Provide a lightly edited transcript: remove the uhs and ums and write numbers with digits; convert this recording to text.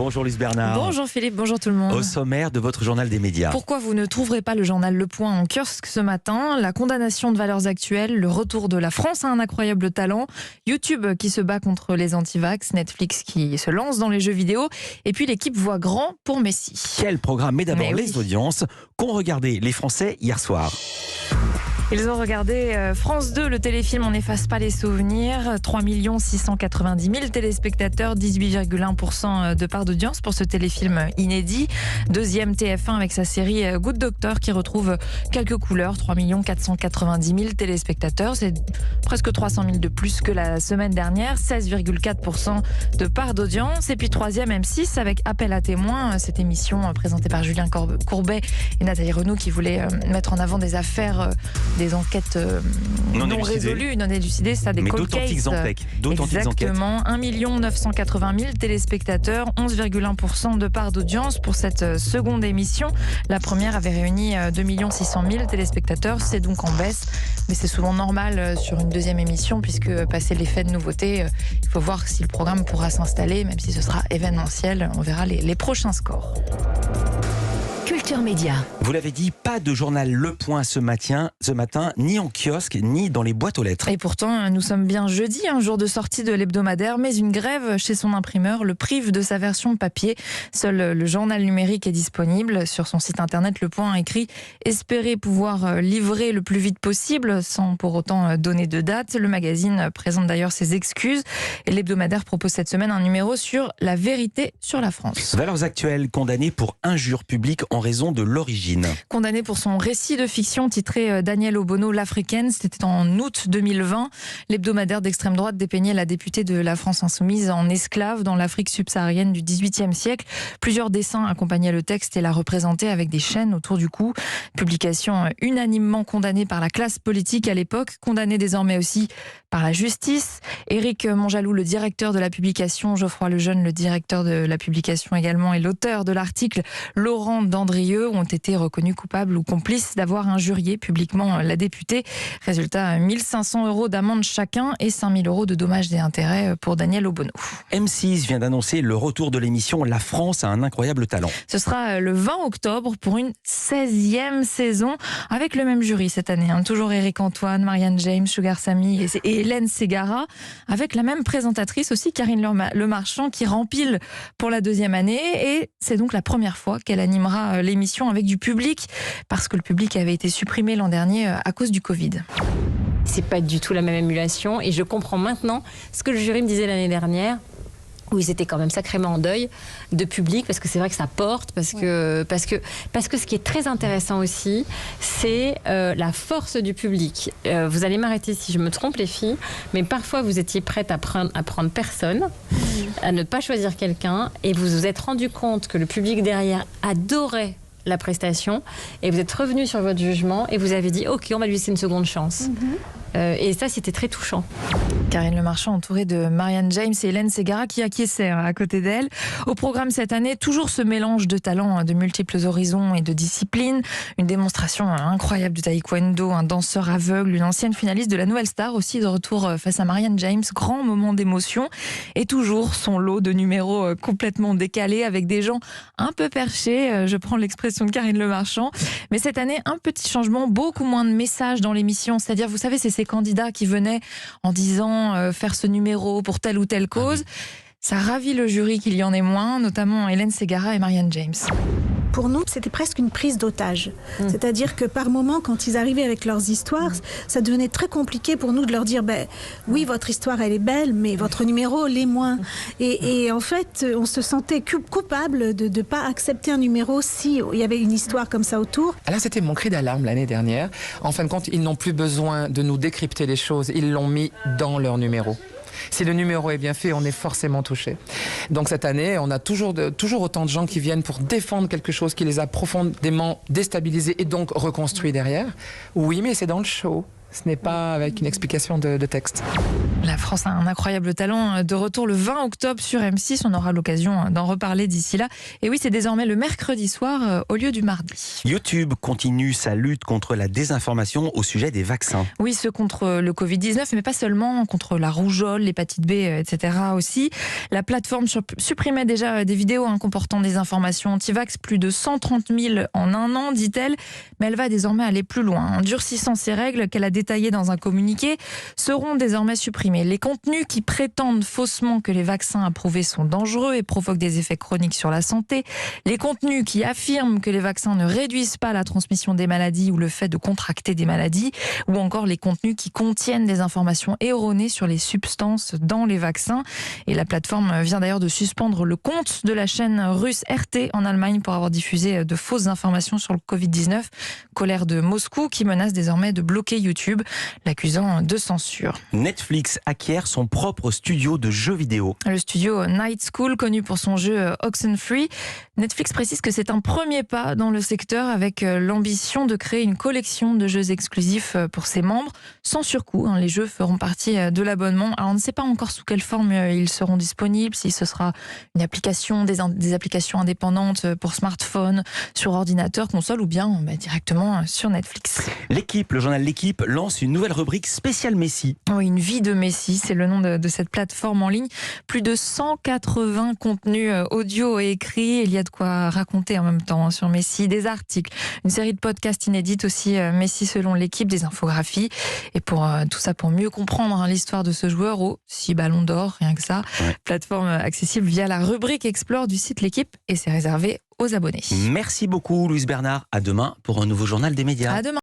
Bonjour Luce Bernard. Bonjour Philippe, bonjour tout le monde. Au sommaire de votre journal des médias. Pourquoi vous ne trouverez pas le journal Le Point en kiosque ce matin? La condamnation de Valeurs Actuelles, le retour de la France à un incroyable talent, YouTube qui se bat contre les anti-vax, Netflix qui se lance dans les jeux vidéo, et puis l'équipe voit grand pour Messi. Quel programme? Mais d'abord Mais les audiences qu'ont regardé les Français hier soir. Ils ont regardé France 2, le téléfilm On n'efface pas les souvenirs. 3 690 000 téléspectateurs, 18,1% de part d'audience pour ce téléfilm inédit. Deuxième TF1 avec sa série Good Doctor qui retrouve quelques couleurs. 3 490 000 téléspectateurs. C'est presque 300 000 de plus que la semaine dernière. 16,4% de part d'audience. Et puis troisième M6 avec Appel à témoins. Cette émission présentée par Julien Courbet et Nathalie Renaud qui voulait mettre en avant des affaires, des enquêtes non résolues, non élucidées, ça, des cold cases. Exactement. 1 980 000 téléspectateurs, 11,1% de part d'audience pour cette seconde émission. La première avait réuni 2 600 000 téléspectateurs, c'est donc en baisse, mais c'est souvent normal sur une deuxième émission puisque passé l'effet de nouveauté, il faut voir si le programme pourra s'installer, même si ce sera événementiel. On verra les prochains scores. Culture Média. Vous l'avez dit, pas de journal Le Point ce matin, ni en kiosque, ni dans les boîtes aux lettres. Et pourtant, nous sommes bien jeudi, un jour de sortie de l'hebdomadaire, mais une grève chez son imprimeur le prive de sa version papier. Seul le journal numérique est disponible. Sur son site internet, Le Point a écrit « Espérer pouvoir livrer le plus vite possible » sans pour autant donner de date. Le magazine présente d'ailleurs ses excuses. Et l'hebdomadaire propose cette semaine un numéro sur la vérité sur la France. Valeurs Actuelles, condamné pour injure publique en raison de l'origine. Condamné pour son récit de fiction titré Daniel Obono, l'Africaine, c'était en août 2020. L'hebdomadaire d'extrême droite dépeignait la députée de la France Insoumise en esclave dans l'Afrique subsaharienne du XVIIIe siècle. Plusieurs dessins accompagnaient le texte et la représentaient avec des chaînes autour du cou. Publication unanimement condamnée par la classe politique à l'époque, condamnée désormais aussi par la justice. Éric Monjalou, le directeur de la publication, Geoffroy Lejeune, le directeur de la publication également, et l'auteur de l'article, Laurent Dandrieux, ont été reconnus coupables ou complices d'avoir injurié publiquement la députée. Résultat, 1 500 € d'amende chacun et 5 000 € de dommages et intérêts pour Daniel Obono. M6 vient d'annoncer le retour de l'émission La France a un incroyable talent. Ce sera le 20 octobre pour une 16e saison avec le même jury cette année. Toujours Éric Antoine, Marianne James, Sugar Sammy et Hélène Ségara, avec la même présentatrice aussi, Karine Lemarchand, qui rempile pour la 2e année. Et c'est donc la première fois qu'elle animera l'émission avec du public, parce que le public avait été supprimé l'an dernier à cause du Covid. C'est pas du tout la même émulation et je comprends maintenant ce que le jury me disait l'année dernière, où ils étaient quand même sacrément en deuil de public, parce que c'est vrai que ça porte, parce que ce qui est très intéressant aussi, c'est la force du public. Vous allez m'arrêter si je me trompe, les filles, mais parfois vous étiez prêtes à prendre personne, à ne pas choisir quelqu'un, et vous vous êtes rendu compte que le public derrière adorait la prestation, et vous êtes revenu sur votre jugement et vous avez dit ok, on va lui laisser une seconde chance. Et ça, c'était très touchant. Karine Lemarchand entourée de Marianne James et Hélène Ségara qui acquiesçaient à côté d'elle. Au programme cette année, toujours ce mélange de talents, de multiples horizons et de disciplines. Une démonstration incroyable de taekwondo, un danseur aveugle, une ancienne finaliste de la Nouvelle Star aussi de retour face à Marianne James. Grand moment d'émotion et toujours son lot de numéros complètement décalés avec des gens un peu perchés. Je prends l'expression de Karine Lemarchand. Mais cette année, un petit changement, beaucoup moins de messages dans l'émission. C'est-à-dire, vous savez, c'est ces candidats qui venaient en disant faire ce numéro pour telle ou telle cause. Ça ravit le jury qu'il y en ait moins, notamment Hélène Ségara et Marianne James. Pour nous, c'était presque une prise d'otage. C'est-à-dire que par moments, quand ils arrivaient avec leurs histoires, ça devenait très compliqué pour nous de leur dire oui, votre histoire, elle est belle, mais votre numéro l'est moins. Et en fait, on se sentait coupable de ne pas accepter un numéro si il y avait une histoire comme ça autour. Là, c'était mon cri d'alarme l'année dernière. En fin de compte, ils n'ont plus besoin de nous décrypter les choses. Ils l'ont mis dans leur numéro. Si le numéro est bien fait, on est forcément touché. Donc cette année, on a toujours autant de gens qui viennent pour défendre quelque chose qui les a profondément déstabilisés et donc reconstruits derrière. Oui, mais c'est dans le show. Ce n'est pas avec une explication de texte. La France a un incroyable talent. De retour le 20 octobre sur M6, on aura l'occasion d'en reparler d'ici là. Et oui, c'est désormais le mercredi soir au lieu du mardi. YouTube continue sa lutte contre la désinformation au sujet des vaccins. Oui, ceux contre le Covid-19, mais pas seulement, contre la rougeole, l'hépatite B, etc. aussi. La plateforme supprimait déjà des vidéos comportant des informations anti-vax, plus de 130 000 en un an, dit-elle. Mais elle va désormais aller plus loin. En durcissant ces règles qu'elle a détaillées dans un communiqué, seront désormais supprimés les contenus qui prétendent faussement que les vaccins approuvés sont dangereux et provoquent des effets chroniques sur la santé, les contenus qui affirment que les vaccins ne réduisent pas la transmission des maladies ou le fait de contracter des maladies, ou encore les contenus qui contiennent des informations erronées sur les substances dans les vaccins. Et la plateforme vient d'ailleurs de suspendre le compte de la chaîne russe RT en Allemagne pour avoir diffusé de fausses informations sur le Covid-19. Colère de Moscou qui menace désormais de bloquer YouTube, l'accusant de censure. Netflix acquiert son propre studio de jeux vidéo. Le studio Night School, connu pour son jeu Oxenfree. Netflix précise que c'est un premier pas dans le secteur avec l'ambition de créer une collection de jeux exclusifs pour ses membres, sans surcoût. Les jeux feront partie de l'abonnement. Alors on ne sait pas encore sous quelle forme ils seront disponibles, si ce sera une application, des applications indépendantes pour smartphone, sur ordinateur, console ou bien directement sur Netflix. L'équipe, le journal L'équipe, lance une nouvelle rubrique spéciale Messi. Oui, une vie de Messi, c'est le nom de cette plateforme en ligne. Plus de 180 contenus audio et écrits. Il y a de quoi raconter en même temps sur Messi. Des articles, une série de podcasts inédites aussi, Messi selon L'équipe, des infographies. Et pour tout ça, pour mieux comprendre l'histoire de ce joueur aux 6 ballons d'or, rien que ça. Ouais. Plateforme accessible via la rubrique Explore du site L'équipe et c'est réservé aux abonnés. Merci beaucoup Louise Bernard. À demain pour un nouveau journal des médias. À demain.